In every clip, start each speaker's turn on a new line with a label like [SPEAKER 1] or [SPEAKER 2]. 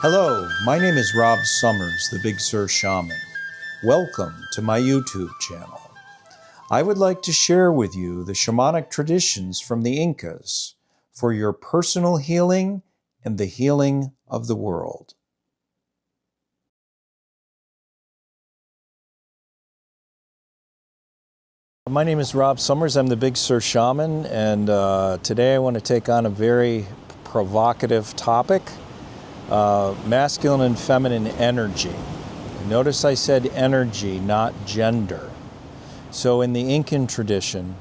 [SPEAKER 1] Hello, my name is Rob Summers, the Big Sur Shaman. Welcome to my YouTube channel. I would like to share with you the shamanic traditions from the Incas for your personal healing and the healing of the world. My name is Rob Summers. I'm the Big Sur Shaman, and today I want to take on a very provocative topic. Masculine and feminine energy. Notice I said energy, not gender. So in the Incan tradition,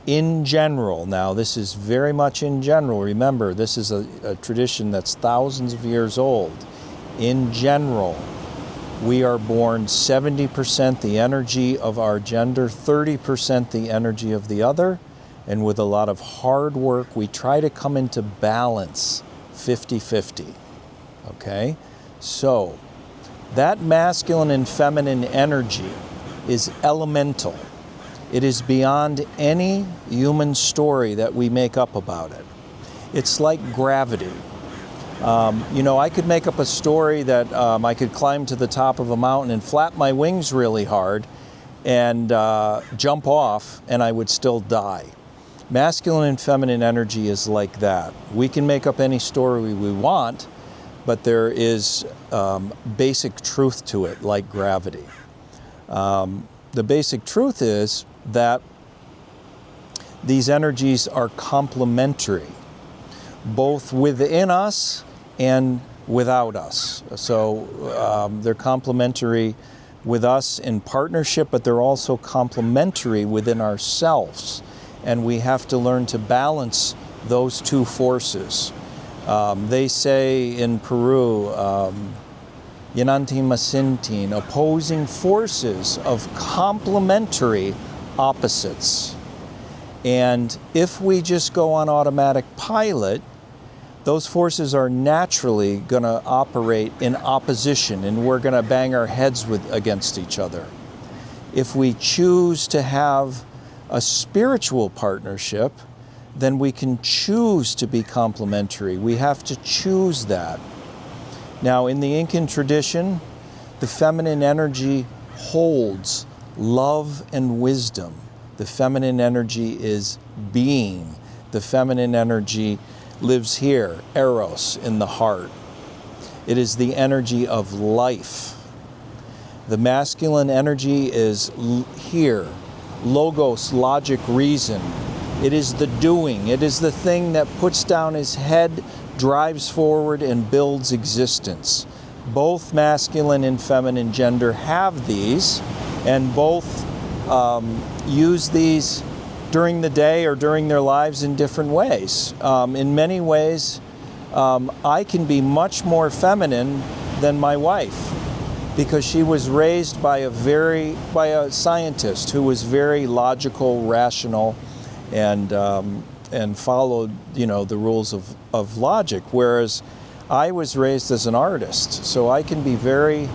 [SPEAKER 1] in general, now this is very much in general, remember this is a tradition that's thousands of years old. In general, we are born 70% the energy of our gender, 30% the energy of the other, and with a lot of hard work, we try to come into balance 50-50. Okay, so that masculine and feminine energy is elemental. It is beyond any human story that we make up about it. It's like gravity. I could make up a story that I could climb to the top of a mountain and flap my wings really hard and jump off, and I would still die. Masculine and feminine energy is like that. We can make up any story we want, but there is basic truth to it, like gravity. The basic truth is that these energies are complementary, both within us and without us. So they're complementary with us in partnership, but they're also complementary within ourselves. And we have to learn to balance those two forces. They say in Peru, Yanantin Masintin, opposing forces of complementary opposites. And if we just go on automatic pilot, those forces are naturally going to operate in opposition, and we're going to bang our heads against each other. If we choose to have a spiritual partnership, then we can choose to be complementary. We have to choose that. Now, in the Incan tradition, the feminine energy holds love and wisdom. The feminine energy is being. The feminine energy lives here, eros, in the heart. It is the energy of life. The masculine energy is here, logos, logic, reason. It is the doing. It is the thing that puts down his head, drives forward, and builds existence. Both masculine and feminine gender have these, and both use these during the day or during their lives in different ways. In many ways, I can be much more feminine than my wife, because she was raised by a scientist who was very logical, rational, and followed, the rules of logic, whereas I was raised as an artist, so I can be very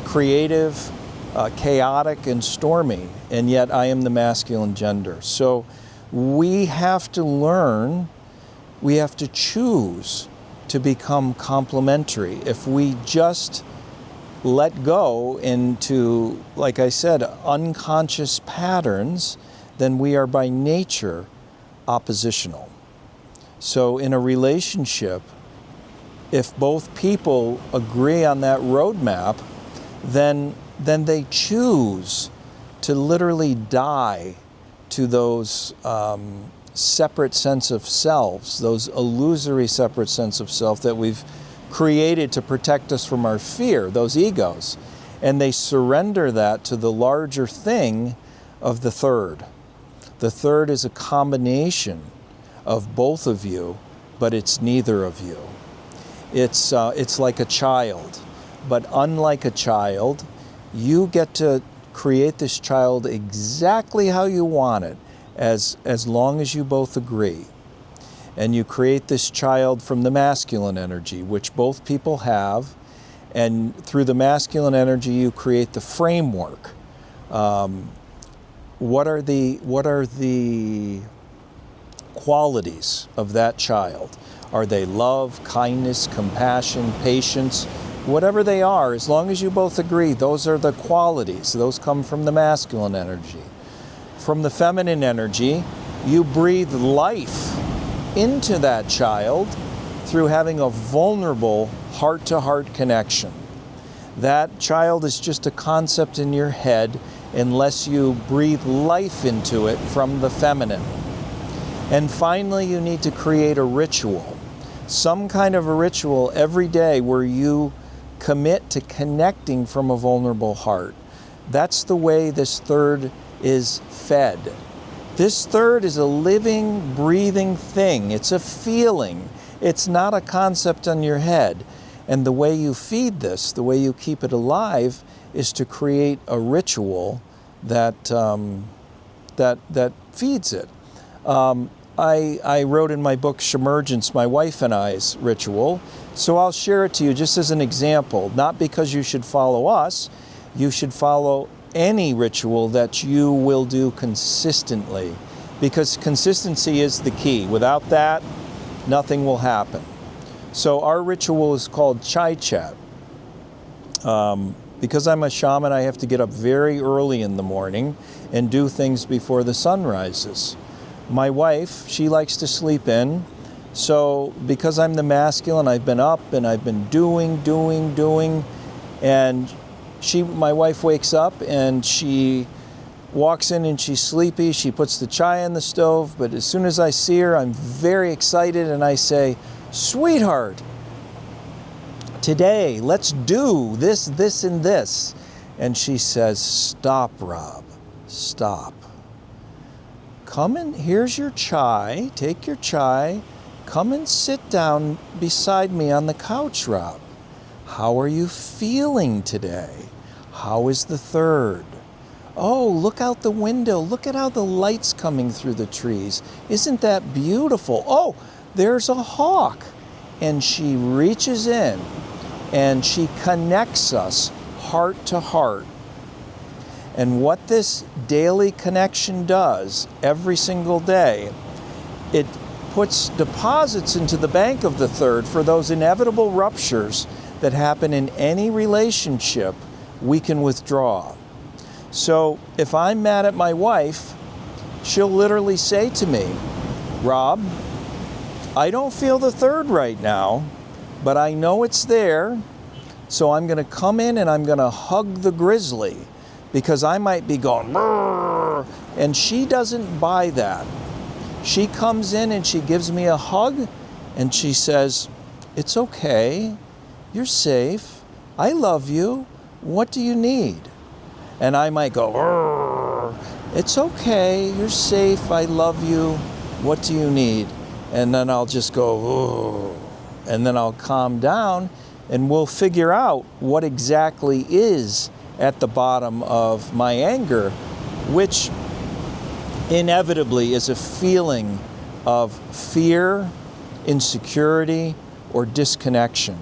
[SPEAKER 1] creative, chaotic, and stormy, and yet I am the masculine gender. So we have to learn, we have to choose to become complementary. If we just let go into, like I said, unconscious patterns, then we are by nature oppositional. So in a relationship, if both people agree on that roadmap, then they choose to literally die to those separate sense of selves, those illusory separate sense of self that we've created to protect us from our fear, those egos. And they surrender that to the larger thing of the third. The third is a combination of both of you, but it's neither of you. It's like a child, but unlike a child, you get to create this child exactly how you want it, as long as you both agree. And you create this child from the masculine energy, which both people have, and through the masculine energy you create the framework. What are the qualities of that child? Are they love, kindness, compassion, patience? Whatever they are, as long as you both agree, those are the qualities. Those come from the masculine energy. From the feminine energy, you breathe life into that child through having a vulnerable heart-to-heart connection. That child is just a concept in your head unless you breathe life into it from the feminine. And finally, you need to create a ritual, some kind of a ritual every day where you commit to connecting from a vulnerable heart. That's the way this third is fed. This third is a living, breathing thing. It's a feeling. It's not a concept on your head. And the way you feed this, the way you keep it alive, is to create a ritual that feeds it. I wrote in my book, Shemergence, my wife and I's ritual. So I'll share it to you just as an example, not because you should follow us. You should follow any ritual that you will do consistently, because consistency is the key. Without that, nothing will happen. So our ritual is called Chai Chat. Because I'm a shaman, I have to get up very early in the morning and do things before the sun rises. My wife, she likes to sleep in. So because I'm the masculine, I've been up and I've been doing. And my wife wakes up and she walks in and she's sleepy. She puts the chai on the stove. But as soon as I see her, I'm very excited and I say, "Sweetheart, today let's do this, this, and this." And she says, "Stop, Rob, stop. Come in, here's your chai, take your chai, come and sit down beside me on the couch, Rob. How are you feeling today? How is the third? Oh, look out the window, look at how the light's coming through the trees. Isn't that beautiful? Oh, there's a hawk." And she reaches in and she connects us heart to heart. And what this daily connection does every single day, it puts deposits into the bank of the third for those inevitable ruptures that happen in any relationship. We can withdraw. So if I'm mad at my wife, she'll literally say to me, "Rob, I don't feel the third right now, but I know it's there, so I'm going to come in and I'm going to hug the grizzly, because I might be going, brrr," and she doesn't buy that. She comes in and she gives me a hug and she says, "It's okay, you're safe, I love you, what do you need?" And I might go, brrr, "It's okay, you're safe, I love you, what do you need?" And then I'll just go, "Oh," and then I'll calm down and we'll figure out what exactly is at the bottom of my anger, which inevitably is a feeling of fear, insecurity, or disconnection.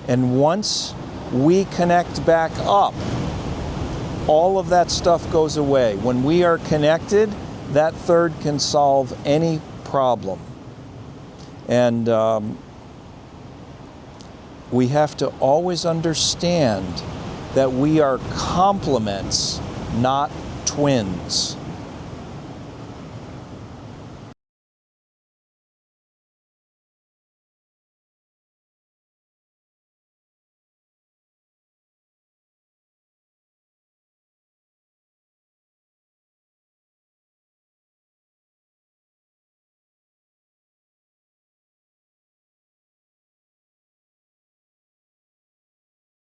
[SPEAKER 1] And once we connect back up, all of that stuff goes away. When we are connected, that third can solve any problem. And we have to always understand that we are complements, not twins.